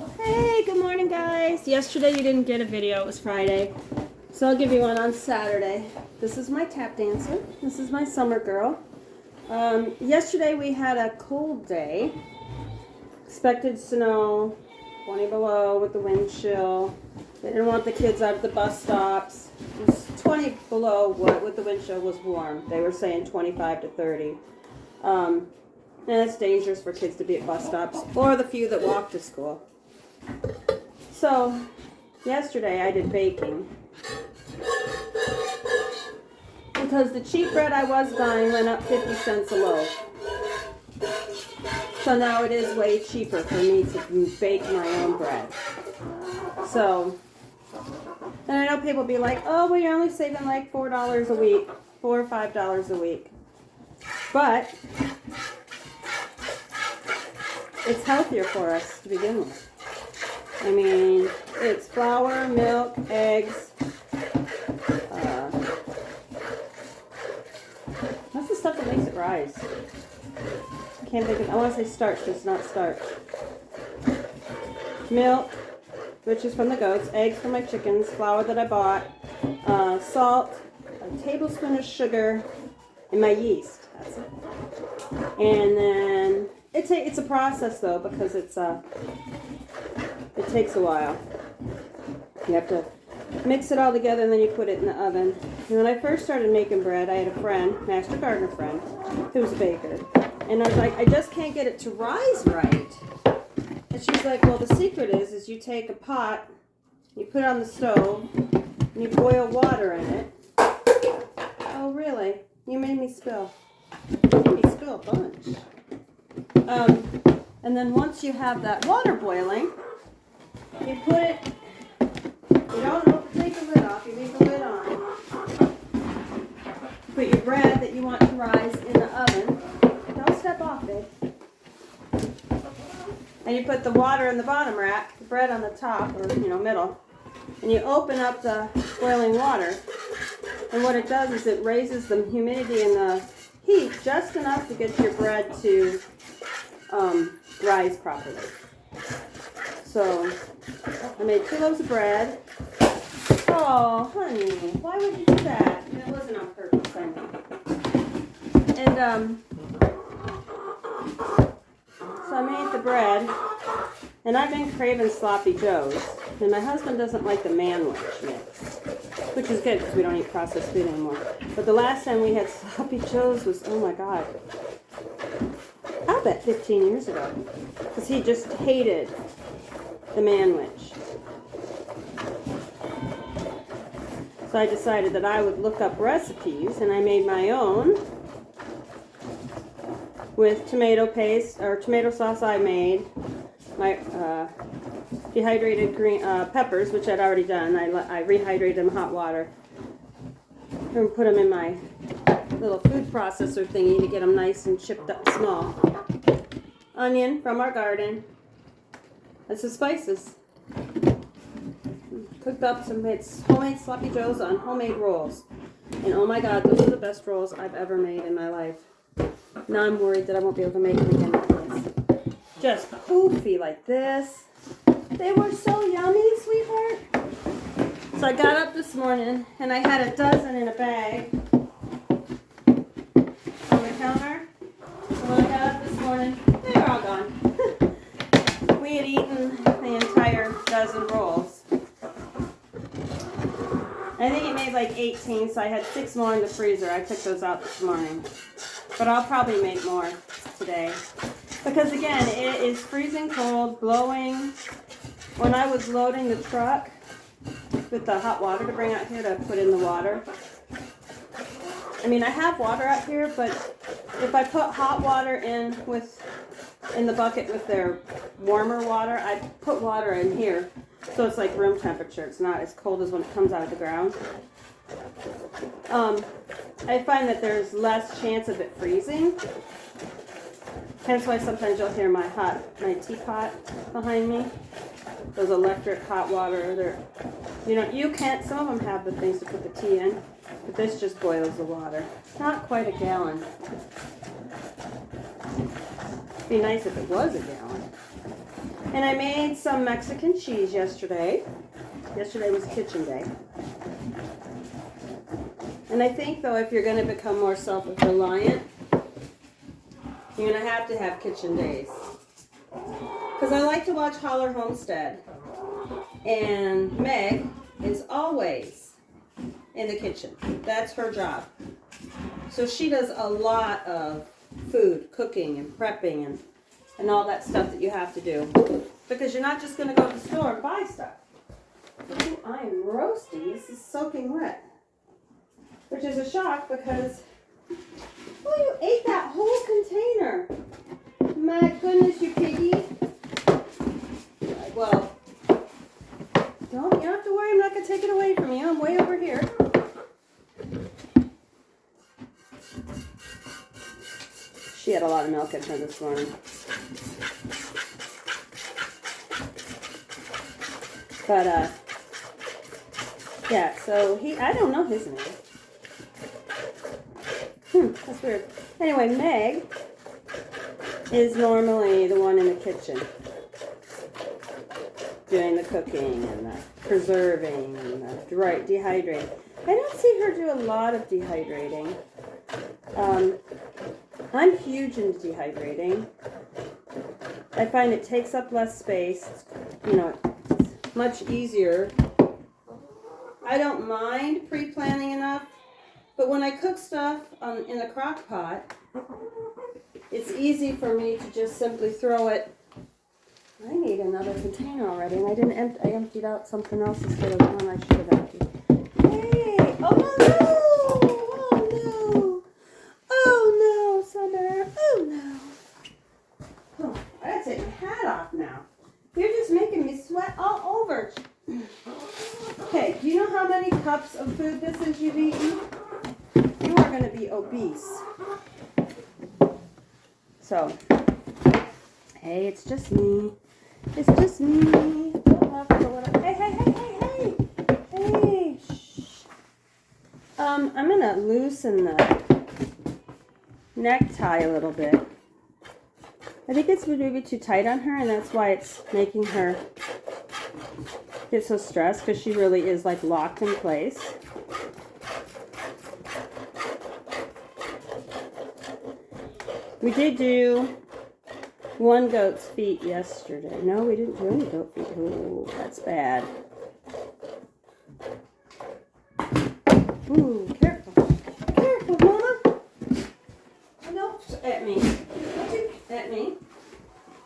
Hey, good morning, guys. Yesterday you didn't get a video. It was Friday. So I'll give you one on Saturday. This is my tap dancer. This is my summer girl. Yesterday we had a cold day. Expected snow, 20 below with the wind chill. They didn't want the kids out at the bus stops. It was 20 below with the wind chill was warm. They were saying 25 to 30. And it's dangerous for kids to be at bus stops or the few that walk to school. So, yesterday I did baking. Because the cheap bread I was buying went up 50 cents a loaf. So now it is way cheaper for me to bake my own bread. So, and I know people be like, oh, well, you're only saving like $4 a week, $4 or $5 a week. But, it's healthier for us to begin with. I mean, it's flour, milk, eggs. What's the stuff that makes it rise? I can't think of. I want to say starch, but it's not starch. Milk, which is from the goats. Eggs from my chickens. Flour that I bought. Salt. A tablespoon of sugar. And my yeast. That's it. And then it's a process though because it takes a while. You have to mix it all together and then you put it in the oven. And when I first started making bread, I had a friend, Master Gardener friend, who was a baker. And I was like, I just can't get it to rise right. And she's like, well, the secret is you take a pot, you put it on the stove, and you boil water in it. Oh, really? You made me spill. You made me spill a bunch. And then once you have that water boiling, you put it, you don't take the lid off, you leave the lid on. Put your bread that you want to rise in the oven. Don't step off it. And you put the water in the bottom rack, the bread on the top, or, middle. And you open up the boiling water. And what it does is it raises the humidity and the heat just enough to get your bread to rise properly. So, I made 2 loaves of bread. Oh, honey, why would you do that? It wasn't on purpose, I know. And, so I made the bread, and I've been craving sloppy joes, and my husband doesn't like the manwich mix, which is good because we don't eat processed food anymore. But the last time we had sloppy joes was, oh my God, I'll bet 15 years ago, because he just hated the manwich. So I decided that I would look up recipes, and I made my own with tomato paste, or tomato sauce I made, my dehydrated green peppers, which I'd already done. I rehydrated them in hot water and put them in my little food processor thingy to get them nice and chipped up small. Onion from our garden. And some spices. Cooked up some homemade sloppy joes on homemade rolls. And oh my God, those are the best rolls I've ever made in my life. Now I'm worried that I won't be able to make them again like this. Just poofy like this. They were so yummy, sweetheart. So I got up this morning and I had a dozen in a bag on the counter. So when I got up this morning, they were all gone. We had eaten the entire dozen rolls. I think it made like 18, so I had 6 more in the freezer. I took those out this morning. But I'll probably make more today. Because again, it is freezing cold, blowing. When I was loading the truck with the hot water to bring out here to put in the water. I mean, I have water out here, but if I put hot water in the bucket with their warmer water, I put water in here. So it's like room temperature. It's not as cold as when it comes out of the ground. I find that there's less chance of it freezing. Hence why sometimes you'll hear my teapot behind me. Those electric hot water. You can't, some of them have the things to put the tea in, but this just boils the water. Not quite a gallon. It'd be nice if it was a gallon. And I made some Mexican cheese yesterday. Yesterday was kitchen day. And I think, though, if you're going to become more self-reliant, you're going to have kitchen days. Because I like to watch Holler Homestead. And Meg is always in the kitchen. That's her job. So she does a lot of food, cooking and prepping and all that stuff that you have to do. Because you're not just going to go to the store and buy stuff. Ooh, I am roasty. This is soaking wet. Which is a shock because, oh, you ate that whole container. My goodness, you piggy. Well, you don't have to worry. I'm not going to take it away from you. I'm way over here. She had a lot of milk in her this morning. But, yeah, so I don't know his name. That's weird. Anyway, Meg is normally the one in the kitchen doing the cooking and the preserving and the dehydrating. I don't see her do a lot of dehydrating. I'm huge into dehydrating. I find it takes up less space. You know, it's much easier. I don't mind pre-planning enough. But when I cook stuff in the crock pot, it's easy for me to just simply throw it. I need another container already, and I didn't. I emptied out something else instead of the one I should have emptied. Hey! Oh no! Oh no! Oh no, Summer! Oh no! Oh, I gotta take my hat off now. You're just making me sweat all over. Okay, do you know how many cups of food this is you've eaten? You are going to be obese. So, hey, it's just me. It's just me. Hey. Hey, shh. I'm going to loosen the necktie a little bit. I think it's maybe too tight on her, and that's why it's making her get so stressed, because she really is like locked in place. We did do one goat's feet yesterday. No, we didn't do any goat feet. Oh, that's bad. Ooh, careful. Careful, Mama. No, at me. Don't you, at me.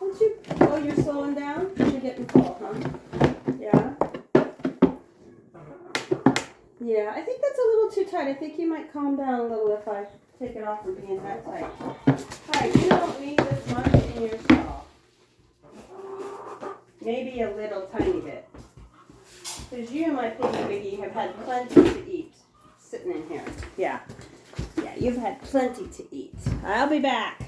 Don't you, oh, you're slowing down? You're getting full, huh? Yeah. Yeah, I think that's a little too tight. I think you might calm down a little if I take it off from being that tight. Alright, you don't need this much in your stall. Maybe a little tiny bit. Because you, my piggy wiggy, have had plenty to eat sitting in here. Yeah. Yeah, you've had plenty to eat. I'll be back.